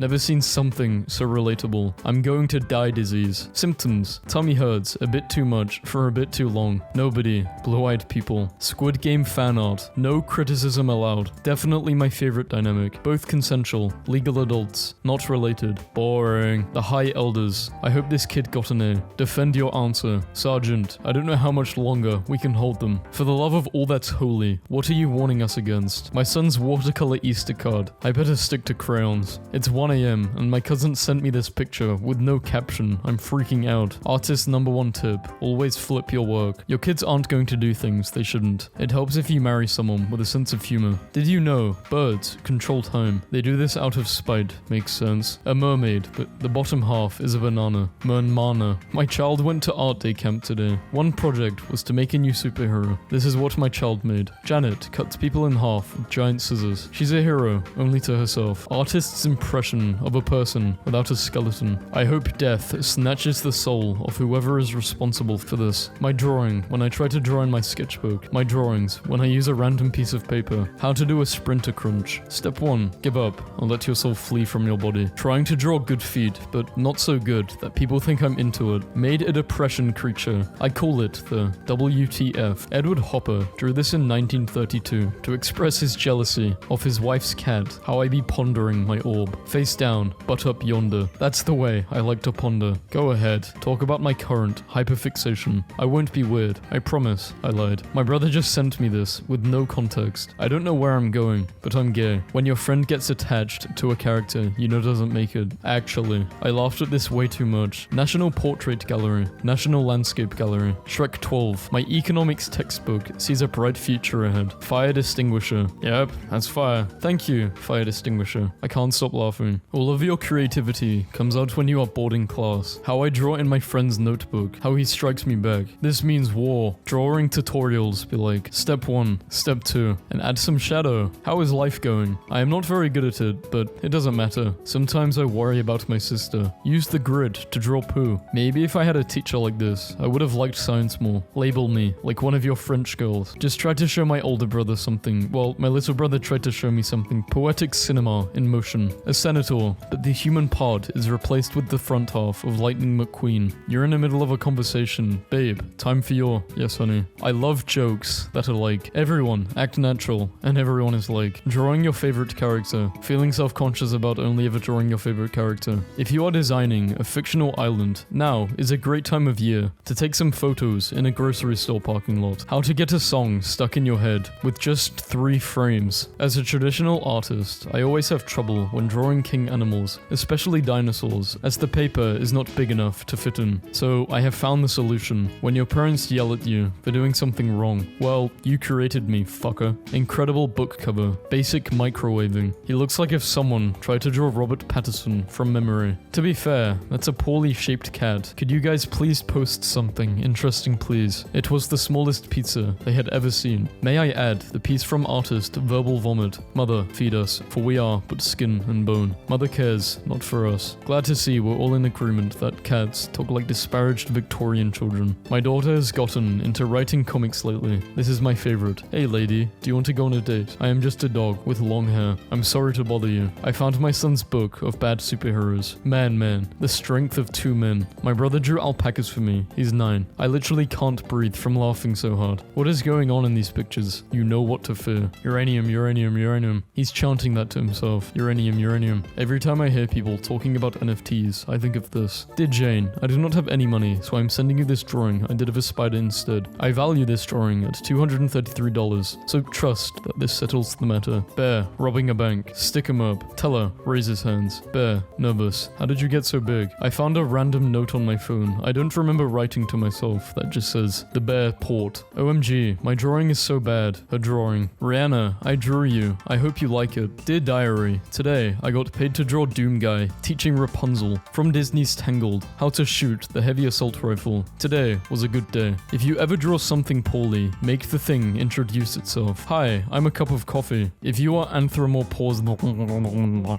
Never seen something so relatable. I'm going to die disease. Symptoms. Tummy hurts a bit too much for a bit too long. Nobody. Blue-eyed people. Squid Game fan art. No criticism allowed. Definitely my favorite dynamic. Both consensual. Legal adults. Not related. Boring. The High Elders. I hope this kid got an A. Defend your answer. Sergeant, I don't know how much longer we can hold them. For the love of all that's holy, what are you warning us against? My son's watercolor Easter card. I better stick to crayons. It's 1 a.m. and my cousin sent me this picture with no caption. I'm freaking out. Artist number 1 tip. Always flip your work. Your kids aren't going to do things they shouldn't. It helps if you marry someone with a sense of humor. Did you know birds control time? They do this out of spite. Makes sense. A mermaid, but the bottom half is a banana. Mernmana. My child went to art day camp today. One project was to make a new superhero. This is what my child made. Janet cuts people in half with giant scissors. She's a hero, only to herself. Artist's impression of a person without a skeleton. I hope death snatches the soul of whoever is responsible for this. My drawing, when I try to draw in my sketchbook. My drawings, when I use a random piece of paper. How to do a sprinter crunch. Step 1. Give up and let your soul flee from your body. Trying to draw good feet, but not so good that people think I'm into it. Made a depression creature. I call it the WTF. Edward Hopper drew this in 1932 to express his jealousy of his wife's cat. How I be pondering my orb. Face down, butt up yonder. That's the way I like to ponder. Go ahead, talk about my current hyperfixation. I won't be weird. I promise. I lied. My brother just sent me this with no context. I don't know where I'm going, but I'm gay. When your friend gets attached to a character you know doesn't make it. Actually, I laughed at this way too much. National Portrait Gallery. National Landscape Gallery. Shrek 12. My economics textbook sees a bright future ahead. Fire extinguisher. Yep, that's fire. Thank you, fire extinguisher. I can't stop laughing. All of your creativity comes out when you are bored in class. How I draw in my friend's notebook. How he strikes me back. This means war. Drawing tutorials be like, step 1, step 2, and add some shadow. How is life going? I am not very good at it, but it doesn't matter. Sometimes I worry about my sister. Use the grid to draw poo. Maybe if I had a teacher like this, I would have liked science more. Label me like one of your French girls. Just try to show my older brother something. Well, my little brother tried to show me something. Poetic cinema in motion. A senator, but the human part is replaced with the front half of Lightning McQueen. You're in the middle of a conversation. Babe, time for your... Yes, honey. I love jokes that are like, everyone, act natural, and everyone is like, drawing your favorite character, feeling self-conscious about only ever drawing your favorite character. If you are designing a fictional island, now is a great time of year to take some photos in a grocery store parking lot. How to get a song stuck in your head with just 3 frames. As a traditional artist, I always have trouble when drawing king animals, especially dinosaurs, as the paper is not big enough to fit in. So I have found the solution. When your parents yell at you for doing something wrong, well, you created me, fucker. Incredible book cover. Basic microwaving. He looks like if someone tried to draw Robert Pattinson from memory. To be fair, that's a poorly shaped cat. Could you guys please post something interesting, please? It was the smallest pizza they had ever seen. May I add the piece from artist Verbal Vomit. Mother, feed us, for we are but skin and bone. Mother cares, not for us. Glad to see we're all in agreement that cats talk like disparaged Victorian children. My daughter has gotten into writing comics lately. This is my favorite. Hey lady, do you want to go on a date? I am just a dog with long hair. I'm sorry to bother you. I found my son's book of bad superheroes. Man, the strength of 2 men. My brother drew alpacas for me. He's 9. I literally can't breathe from laughing so hard. What is going on in these pictures? You know what to fear. Uranium, uranium, uranium. He's chanting that to himself. Uranium, uranium. Every time I hear people talking about NFTs, I think of this. Dear Jane, I do not have any money, so I'm sending you this drawing I did of a spider instead. I value this drawing at $233, so trust that this settles the matter. Bear, robbing a bank. Stick him up. Teller, raise his hands. Bear, nervous. How did you get so big? I found a random note on my phone. I don't remember writing to myself. That just says, the bear port. OMG, my drawing is so bad. Her drawing. Rihanna, I drew you. I hope you like it. Dear diary, today I got paid to draw Doom Guy, teaching Rapunzel, from Disney's Tangled, how to shoot the heavy assault rifle. Today was a good day. If you ever draw something poorly, make the thing introduce itself. Hi, I'm a cup of coffee. If you are anthropomorphized,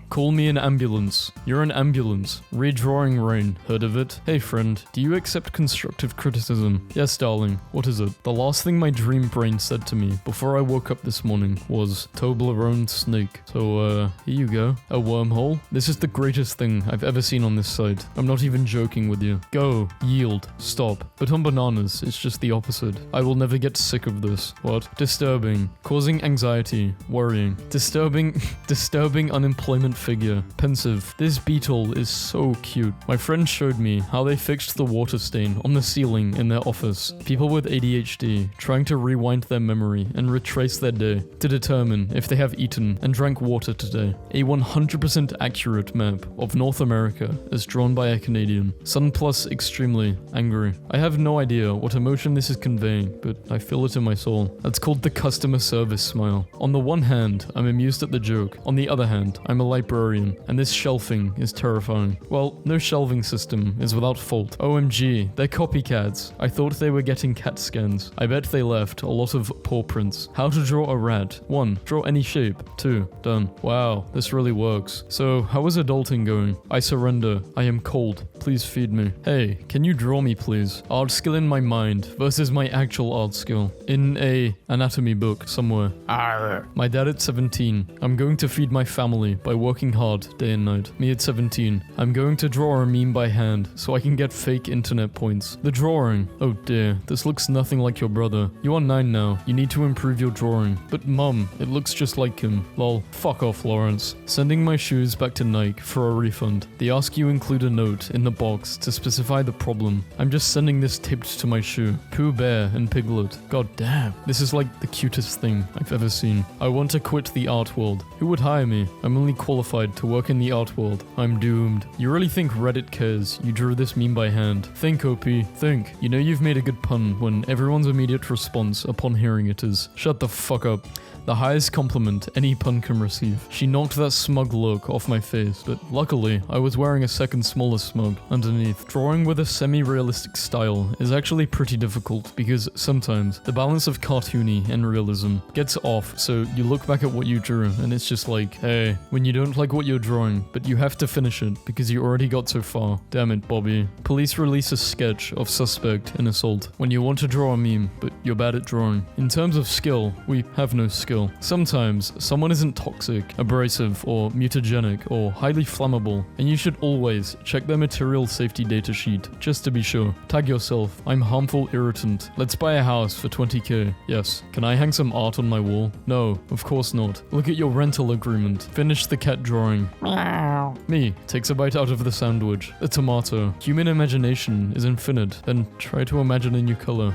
call me an ambulance. You're an ambulance. Redrawing rain. Heard of it? Hey friend, do you accept constructive criticism? Yes darling, what is it? The last thing my dream brain said to me before I woke up this morning was Toblerone snake. So here you go. A wormhole. wormhole? This is the greatest thing I've ever seen on this site. I'm not even joking with you. Go, yield, stop. But on bananas, it's just the opposite. I will never get sick of this. What? Disturbing. Causing anxiety. Worrying. Disturbing unemployment figure. Pensive. This beetle is so cute. My friend showed me how they fixed the water stain on the ceiling in their office. People with ADHD trying to rewind their memory and retrace their day to determine if they have eaten and drank water today. A 100% accurate map of North America as drawn by a Canadian. Sun Plus extremely angry. I have no idea what emotion this is conveying, but I feel it in my soul. That's called the customer service smile. On the one hand, I'm amused at the joke. On the other hand, I'm a librarian, and this shelving is terrifying. Well, no shelving system is without fault. OMG, they're copycats. I thought they were getting CAT scans. I bet they left a lot of paw prints. How to draw a rat. 1. Draw any shape. 2. Done. Wow, this really works. So, how is adulting going? I surrender. I am cold. Please feed me. Hey, can you draw me please? Art skill in my mind versus my actual art skill. In a anatomy book somewhere. Arr. My dad at 17. I'm going to feed my family by working hard day and night. Me at 17. I'm going to draw a meme by hand so I can get fake internet points. The drawing. Oh dear, this looks nothing like your brother. You are 9 now. You need to improve your drawing. But mum, it looks just like him. Lol. Fuck off, Lawrence. Sending my shoes back to Nike for a refund. They ask you include a note in the box to specify the problem. I'm just sending this taped to my shoe. Pooh Bear and Piglet. God damn. This is like the cutest thing I've ever seen. I want to quit the art world. Who would hire me? I'm only qualified to work in the art world. I'm doomed. You really think Reddit cares you drew this meme by hand? Think, OP. Think. You know you've made a good pun when everyone's immediate response upon hearing it is, shut the fuck up. The highest compliment any pun can receive. She knocked that smug look off my face, but luckily, I was wearing a second smaller smug underneath. Drawing with a semi-realistic style is actually pretty difficult because sometimes the balance of cartoony and realism gets off, so you look back at what you drew and it's just like, hey, when you don't like what you're drawing, but you have to finish it because you already got so far. Damn it, Bobby. Police release a sketch of suspect in assault. When you want to draw a meme, but you're bad at drawing. In terms of skill, we have no skill. Sometimes someone isn't toxic, abrasive, or mutagenic, or highly flammable, and you should always check their material safety data sheet, just to be sure. Tag yourself, I'm harmful irritant. Let's buy a house for 20k. Yes. Can I hang some art on my wall? No, of course not. Look at your rental agreement. Finish the cat drawing. Meow. Me, takes a bite out of the sandwich. A tomato. Human imagination is infinite, then try to imagine a new color.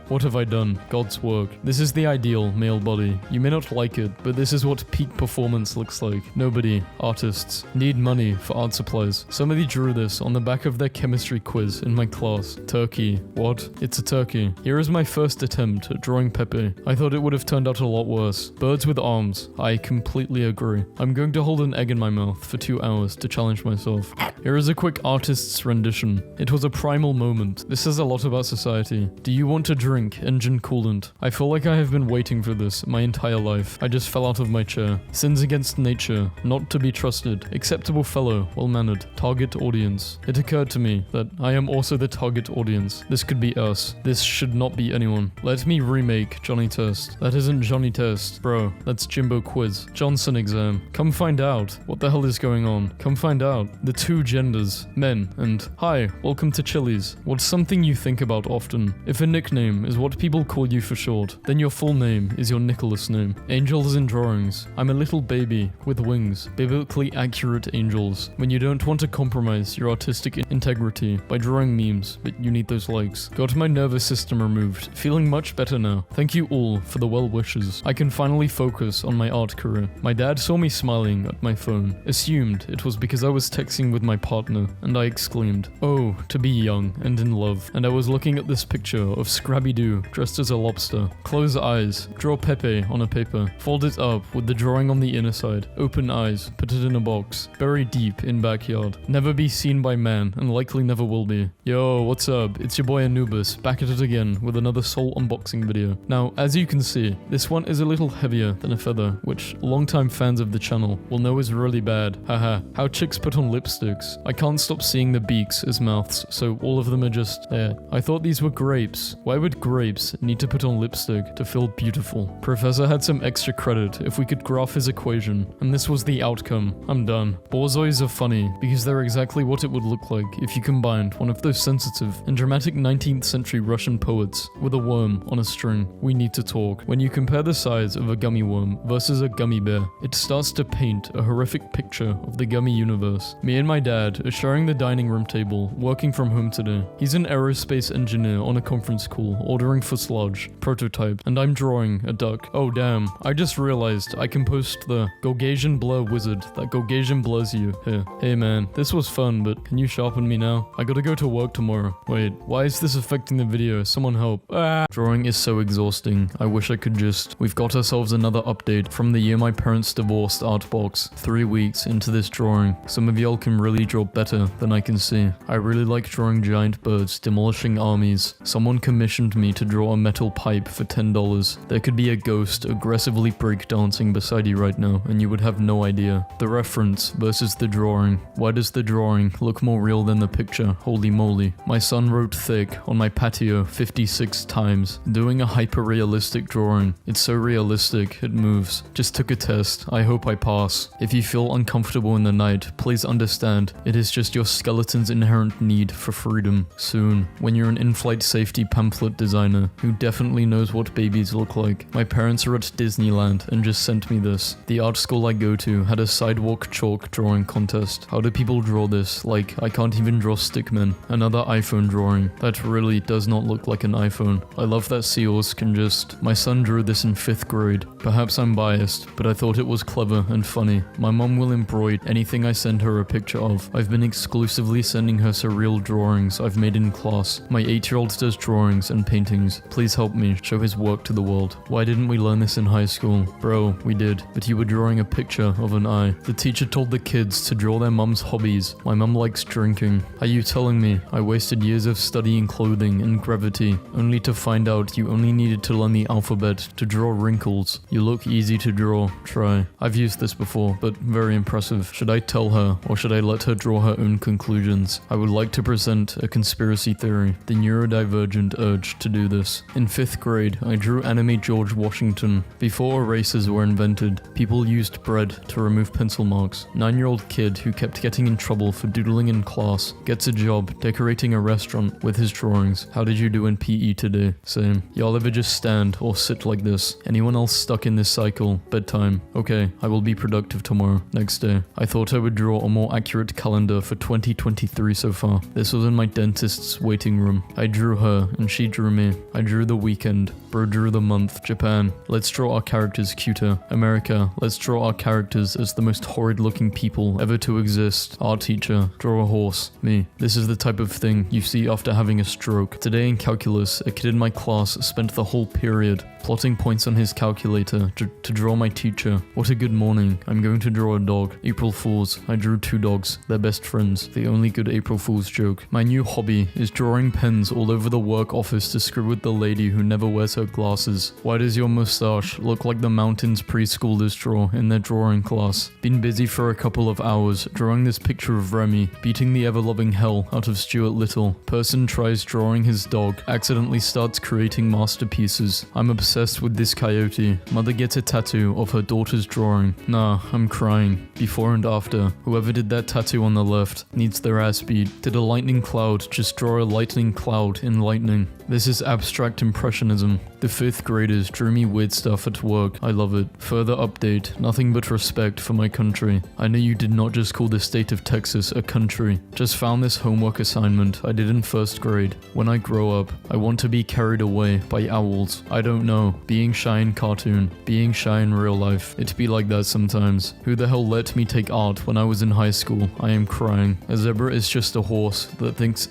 What have I done? God's work. This is the ideal male body. You may not like it, but this is what peak performance looks like. Nobody, artists, need money for art supplies. Somebody drew this on the back of their chemistry quiz in my class. Turkey. What? It's a turkey. Here is my first attempt at drawing Pepe. I thought it would have turned out a lot worse. Birds with arms. I completely agree. I'm going to hold an egg in my mouth for 2 hours to challenge myself. Here is a quick artist's rendition. It was a primal moment. This says a lot about society. Do you want to drink engine coolant? I feel like I have been waiting for this my entire life. I just fell out of my chair. Sins against nature, not to be trusted, acceptable fellow, well-mannered, target audience. It occurred to me that I am also the target audience. This could be us. This should not be anyone. Let me remake Johnny Test. That isn't Johnny Test, bro. That's Jimbo Quiz. Johnson exam. Come find out. What the hell is going on? Come find out. The two genders, men and hi, welcome to Chili's. What's something you think about often? If a nickname is what people call you for short, then your full name is your Nicholas name. Angels in drawings. I'm a little baby with wings. Biblically accurate angels. When you don't want to compromise your artistic integrity by drawing memes, but you need those likes. Got my nervous system removed. Feeling much better now. Thank you all for the well wishes. I can finally focus on my art career. My dad saw me smiling at my phone. Assumed it was because I was texting with my partner, and I exclaimed, "Oh, to be young and in love." And I was looking at this picture of Scrappy-Doo dressed as a lobster. Close eyes. Draw Pepe on a paper. Fold it up with the drawing on the inner side. Open eyes. Put it in a box. Bury deep in backyard. Never be seen seen by man, and likely never will be. Yo, what's up? It's your boy Anubis, back at it again with another Soul unboxing video. Now, as you can see, this one is a little heavier than a feather, which longtime fans of the channel will know is really bad. Haha. How chicks put on lipsticks. I can't stop seeing the beaks as mouths, so all of them are just there. I thought these were grapes. Why would grapes need to put on lipstick to feel beautiful? Professor had some extra credit if we could graph his equation, and this was the outcome. I'm done. Borzois are funny because they're exactly what it would look like if you combined one of those sensitive and dramatic 19th century Russian poets with a worm on a string. We need to talk. When you compare the size of a gummy worm versus a gummy bear, it starts to paint a horrific picture of the gummy universe. Me and my dad are sharing the dining room table, working from home today. He's an aerospace engineer on a conference call, ordering fuselage, prototype, and I'm drawing a duck. Oh damn, I just realized I can post the Gaussian blur wizard that Gaussian blurs you here. Hey man, this was fun, but can you sharpen me now? I gotta go to work tomorrow. Wait, why is this affecting the video? Someone help. Ah. Drawing is so exhausting. I wish I could just... We've got ourselves another update from the year my parents divorced art box. 3 weeks into this drawing. Some of y'all can really draw better than I can see. I really like drawing giant birds demolishing armies. Someone commissioned me to draw a metal pipe for $10. There could be a ghost aggressively breakdancing beside you right now, and you would have no idea. The reference versus the drawing. Why does the drawing look more real than the picture? Holy moly. My son wrote thick on my patio 56 times, doing a hyper-realistic drawing. It's so realistic, it moves. Just took a test. I hope I pass. If you feel uncomfortable in the night, please understand, it is just your skeleton's inherent need for freedom. Soon, when you're an in-flight safety pamphlet designer who definitely knows what babies look like. My parents are at Disneyland and just sent me this. The art school I go to had a sidewalk chalk drawing contest. How do people draw this? Like, I can't even draw stickmen. Another iPhone drawing. That really does not look like an iPhone. I love that seals can just... My son drew this in 5th grade. Perhaps I'm biased, but I thought it was clever and funny. My mom will embroider anything I send her a picture of. I've been exclusively sending her surreal drawings I've made in class. My 8-year-old does drawings and paintings. Please help me show his work to the world. Why didn't we learn this in high school? Bro, we did, but you were drawing a picture of an eye. The teacher told the kids to draw their mum's hobbies. My mum likes drinking. Are you telling me I wasted years of studying clothing and gravity only to find out you only needed to learn the alphabet to draw wrinkles? You look easy to draw. Try. I've used this before, but very impressive. Should I tell her, or should I let her draw her own conclusions? I would like to present a conspiracy theory, the neurodivergent urge to do this. In 5th grade, I drew anime George Washington. Before erasers were invented, people used bread to remove pencil marks. 9-year-old kid who kept getting in trouble for doodling in class gets a job decorating a restaurant with his drawings. How did you do in PE today? Same. Y'all ever just stand or sit like this? Anyone else stuck in this cycle? Bedtime. Okay, I will be productive tomorrow. Next day. I thought I would draw a more accurate calendar for 2023 so far. This was in my dentist's waiting room. I drew her and she drew me. I drew the weekend. Bro drew the month. Japan. Let's draw our characters cuter. America. Let's draw our characters as the most horrid looking people ever to exist. Art teacher. Draw a horse. Me. This is the type of thing you see after having a stroke. Today in calculus, a kid in my class spent the whole period plotting points on his calculator to draw my teacher. What a good morning. I'm going to draw a dog. April Fools. I drew 2 dogs. They're best friends. The only good April Fool's joke. My new hobby is drawing pens all over the work office to screw with the lady who never wears her glasses. Why does your mustache look like the mountains preschoolers draw in their drawing class? Been busy for a couple of hours drawing this picture of Remy beating the ever-loving hell out of Stuart Little. Person tries drawing his dog, accidentally starts creating masterpieces. I'm obsessed with this coyote. Mother gets a tattoo of her daughter's drawing. Nah, I'm crying. Before and after. Whoever did that tattoo on the left needs their ass beat. Did a lightning cloud just draw a lightning cloud in lightning? This is abstract impressionism. The 5th graders drew me weird stuff at work. I love it. Further update, nothing but respect for my country. I know you did not just call the state of Texas a country. Just found this homework assignment I did in 1st grade. When I grow up, I want to be carried away by owls. I don't know No, being shy in cartoon, being shy in real life. It be like that sometimes. Who the hell let me take art when I was in high school? I am crying. A zebra is just a horse that thinks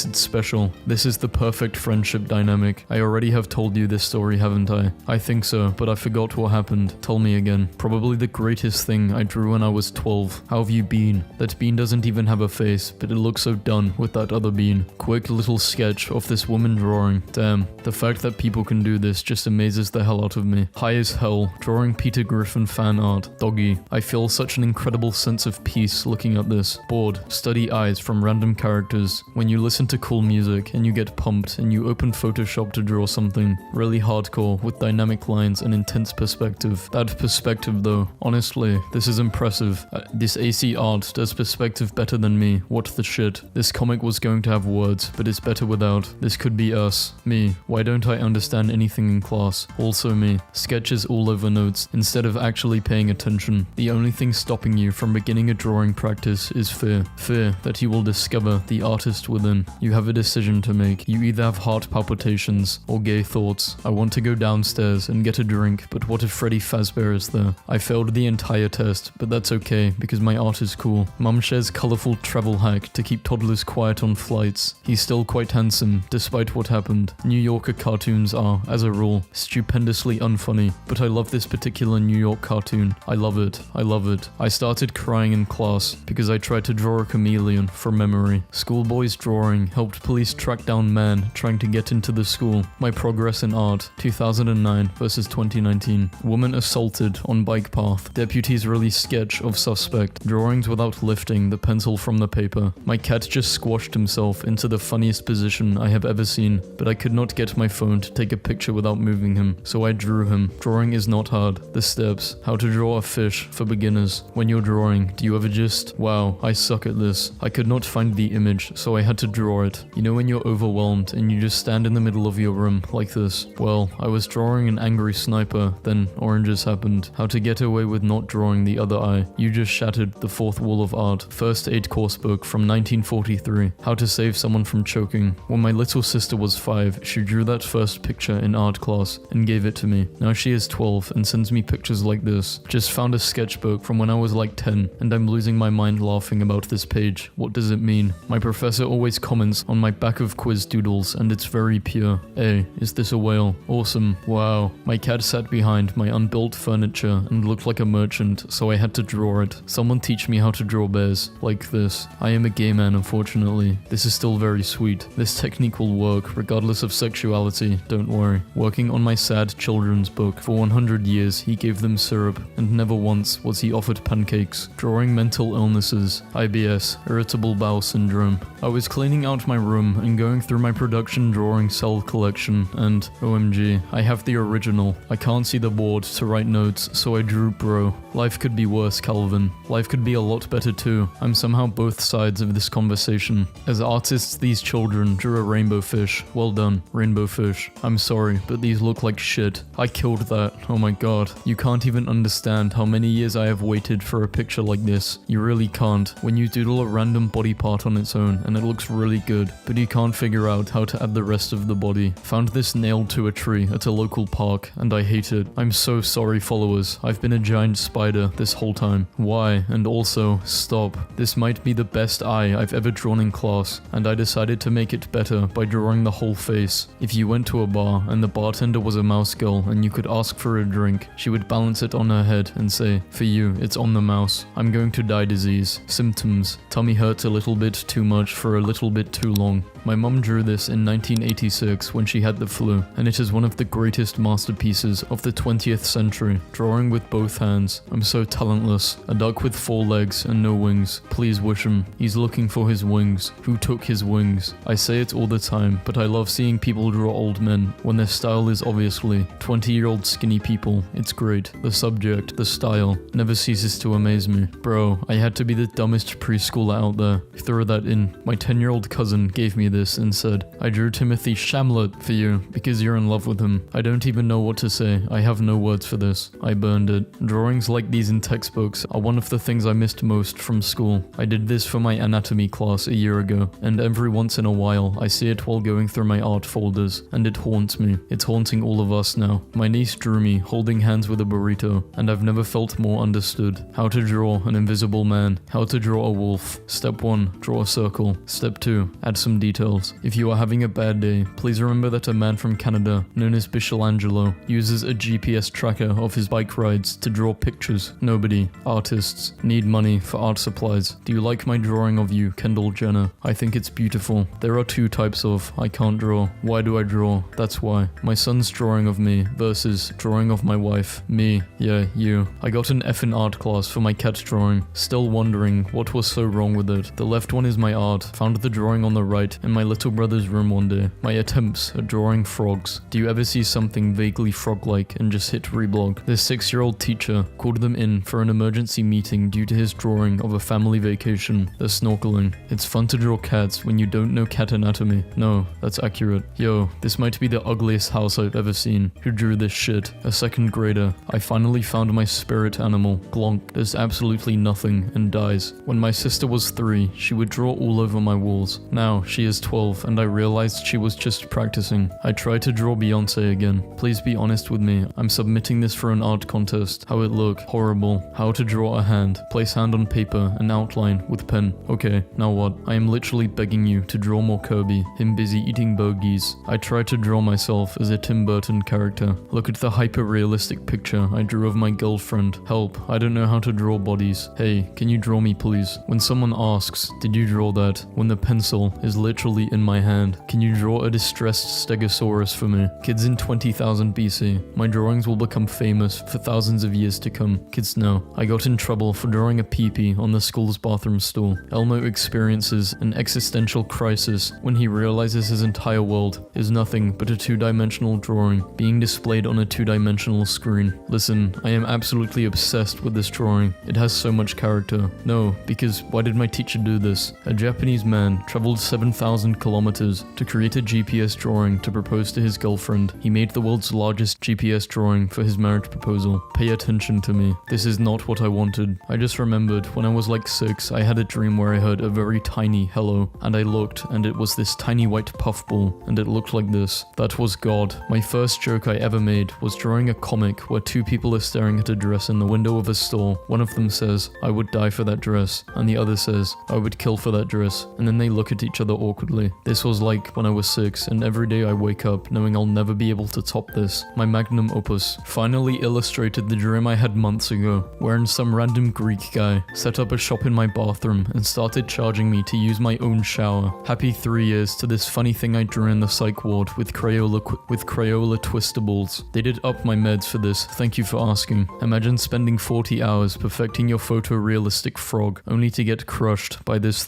it's special. This is the perfect friendship dynamic. I already have told you this story, haven't I? I think so, but I forgot what happened. Tell me again. Probably the greatest thing I drew when I was 12. How have you been? That bean doesn't even have a face, but it looks so done with that other bean. Quick little sketch of this woman drawing. Damn, the fact that people can do this just amazes the hell out of me. High as hell, drawing Peter Griffin fan art. Doggy. I feel such an incredible sense of peace looking at this. Bored, steady eyes from random characters. When you listen to cool music and you get pumped and you open Photoshop to draw something really hardcore with dynamic lines and intense perspective. That perspective though, honestly, this is impressive. This AC art does perspective better than me. What the shit. This comic was going to have words, but it's better without. This could be us. Me. Why don't I understand anything in class? Also me. Sketches all over notes instead of actually paying attention. The only thing stopping you from beginning a drawing practice is fear. Fear that you will discover the artist within. You have a decision to make. You either have heart palpitations or gay thoughts. I want to go downstairs and get a drink, but what if Freddy Fazbear is there? I failed the entire test, but that's okay because my art is cool. Mum shares colorful travel hack to keep toddlers quiet on flights. He's still quite handsome, despite what happened. New Yorker cartoons are, as a rule, stupendously unfunny, but I love this particular New York cartoon. I love it. I love it. I started crying in class because I tried to draw a chameleon from memory. Schoolboy's drawing helped police track down man trying to get into the school. My progress in art, 2009 versus 2019. Woman assaulted on bike path. Deputies release sketch of suspect. Drawings without lifting the pencil from the paper. My cat just squashed himself into the funniest position I have ever seen, but I could not get my phone to take a picture without moving him, so I drew him. Drawing is not hard. The steps. How to draw a fish for beginners. When you're drawing, do you ever just, wow, I suck at this. I could not find the image, so I had to draw it. You know when you're overwhelmed and you just stand in the middle of your room like this? Well, I was drawing an angry sniper, then oranges happened. How to get away with not drawing the other eye. You just shattered the fourth wall of art. First aid course book from 1943. How to save someone from choking. When my little sister was 5, she drew that first picture in art class and gave it to me. Now she is 12 and sends me pictures like this. Just found a sketchbook from when I was like 10 and I'm losing my mind laughing about this page. What does it mean? My professor always comments on my back of quiz doodles and it's very pure. Hey, is this a whale? Awesome. Wow. My cat sat behind my unbuilt furniture and looked like a merchant, so I had to draw it. Someone teach me how to draw bears. Like this. I am a gay man, unfortunately. This is still very sweet. This technique will work regardless of sexuality, don't worry. Working on my sad children's book. For 100 years, he gave them syrup, and never once was he offered pancakes. Drawing mental illnesses. IBS, irritable bowel syndrome. I was cleaning out my room and going through my production drawing cell collection, and OMG, I have the original. I can't see the board to write notes, so I drew bro. Life could be worse, Calvin. Life could be a lot better too. I'm somehow both sides of this conversation. As artists, these children drew a rainbow fish. Well done, rainbow fish. I'm sorry, but these look like shit. I killed that. Oh my god. You can't even understand how many years I have waited for a picture like this. You really can't. When you doodle a random body part on its own and it looks really good, but you can't figure out how to add the rest of the body. Found this nailed to a tree at a local park, and I hate it. I'm so sorry, followers. I've been a giant spider this whole time. Why? And also, stop. This might be the best eye I've ever drawn in class, and I decided to make it better by drawing the whole face. If you went to a bar and the bartender was a mouse girl and you could ask for a drink, she would balance it on her head and say, "For you, it's on the mouse. I'm going to die disease. Symptoms. Tummy hurts a little bit too much for a little bit too long." My mum drew this in 1986 when she had the flu, and it is one of the greatest masterpieces of the 20th century. Drawing with both hands. I'm so talentless. A duck with 4 legs and no wings. Please wish him. He's looking for his wings. Who took his wings? I say it all the time, but I love seeing people draw old men when their style is obviously 20-year-old skinny people. It's great. The subject, the style, never ceases to amaze me. Bro, I had to be the dumbest preschooler out there. Throw that in. My 10-year-old cousin gave me this and said, "I drew Timothy Chamlet for you because you're in love with him." I don't even know what to say. I have no words for this. I burned it. Drawings like like these in textbooks are one of the things I missed most from school. I did this for my anatomy class a year ago, and every once in a while I see it while going through my art folders, and it haunts me. It's haunting all of us now. My niece drew me holding hands with a burrito, and I've never felt more understood. How to draw an invisible man. How to draw a wolf. Step 1, draw a circle. Step 2, add some details. If you are having a bad day, please remember that a man from Canada, known as Michelangelo, uses a GPS tracker of his bike rides to draw pictures. Nobody, artists, need money for art supplies. Do you like my drawing of you, Kendall Jenner? I think it's beautiful. There are two types of I can't draw. Why do I draw? That's why. My son's drawing of me versus drawing of my wife. Me. Yeah, you. I got an F in art class for my cat drawing. Still wondering what was so wrong with it. The left one is my art. Found the drawing on the right in my little brother's room one day. My attempts at drawing frogs. Do you ever see something vaguely frog-like and just hit reblog? This 6-year-old teacher called them in for an emergency meeting due to his drawing of a family vacation. They're snorkeling. It's fun to draw cats when you don't know cat anatomy. No, that's accurate. Yo, this might be the ugliest house I've ever seen. Who drew this shit? A second grader. I finally found my spirit animal. Glonk. There's absolutely nothing and dies. When my sister was 3, she would draw all over my walls. Now, she is 12 and I realized she was just practicing. I tried to draw Beyonce again. Please be honest with me. I'm submitting this for an art contest. How it look? Horrible. How to draw a hand. Place hand on paper and outline with pen. Okay, now what? I am literally begging you to draw more Kirby. Him busy eating burgies. I tried to draw myself as a Tim Burton character. Look at the hyper-realistic picture I drew of my girlfriend. Help, I don't know how to draw bodies. Hey, can you draw me please? When someone asks, did you draw that? When the pencil is literally in my hand. Can you draw a distressed stegosaurus for me? Kids in 20,000 BC. My drawings will become famous for thousands of years to come. Kids know. I got in trouble for drawing a pee-pee on the school's bathroom stool. Elmo experiences an existential crisis when he realizes his entire world is nothing but a two-dimensional drawing being displayed on a two-dimensional screen. Listen, I am absolutely obsessed with this drawing. It has so much character. No, because why did my teacher do this? A Japanese man traveled 7,000 kilometers to create a GPS drawing to propose to his girlfriend. He made the world's largest GPS drawing for his marriage proposal. Pay attention to me. This is not what I wanted. I just remembered when I was like 6, I had a dream where I heard a very tiny hello, and I looked and it was this tiny white puffball, and it looked like this. That was God. My first joke I ever made was drawing a comic where two people are staring at a dress in the window of a store. One of them says, I would die for that dress, and the other says, I would kill for that dress, and then they look at each other awkwardly. This was like when I was 6, and every day I wake up knowing I'll never be able to top this. My magnum opus finally illustrated the dream I had months ago, wherein some random Greek guy set up a shop in my bathroom and started charging me to use my own shower. Happy 3 years to this funny thing I drew in the psych ward with Crayola twistables. They did up my meds for this, thank you for asking. Imagine spending 40 hours perfecting your photorealistic frog, only to get crushed by this thing.